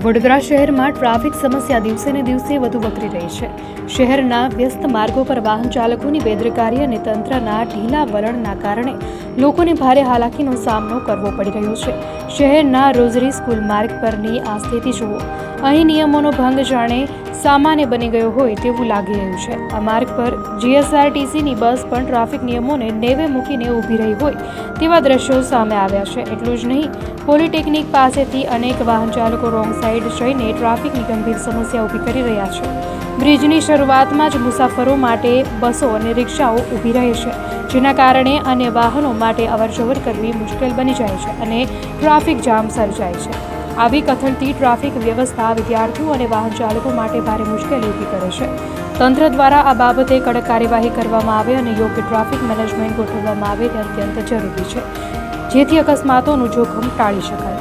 વડોદરા શહેરમાં ટ્રાફિક સમસ્યા દિવસે ને દિવસે વધુ વકરી રહી છે। શહેરના વ્યસ્ત માર્ગો પર વાહન ચાલકોની બેદરકારી અને તંત્રના ઢીલા વલણના કારણે લોકોને ભારે હાલાકીનો સામનો કરવો પડી રહ્યો છે। શહેરના રોઝરી સ્કૂલ માર્ગ પરની આ સ્થિતિ જુઓ। અહીં નિયમોનો ભંગ જાણે સામાન્ય બની ગયો હોય તેવું લાગી રહ્યું છે। આ માર્ગ પર જીએસઆરટીસીની બસ પણ ટ્રાફિક નિયમોને નેવે મૂકીને ઊભી રહી હોય તેવા દ્રશ્યો સામે આવ્યા છે। એટલું જ નહીં, પોલિટેકનિક પાસેથી અનેક વાહન ચાલકો રોંગ સાઈડ જઈને ટ્રાફિકની ગંભીર સમસ્યા ઊભી કરી રહ્યા છે। બ્રિજની શરૂઆતમાં જ મુસાફરો માટે બસો અને રિક્ષાઓ ઊભી રહે છે, જેના કારણે અન્ય વાહનો માટે અવરજવર કરવી મુશ્કેલ બની જાય છે અને ટ્રાફિક જામ સર્જાય છે। આવી કથળતી ટ્રાફિક વ્યવસ્થા વિદ્યાર્થીઓ અને વાહન ચાલકો માટે ભારે મુશ્કેલી ઊભી કરે છે। તંત્ર દ્વારા આ બાબતે કડક કાર્યવાહી કરવામાં આવે અને યોગ્ય ટ્રાફિક મેનેજમેન્ટ ગોઠવવામાં આવે તે અત્યંત જરૂરી છે, જેથી અકસ્માતોનું જોખમ ટાળી શકાય।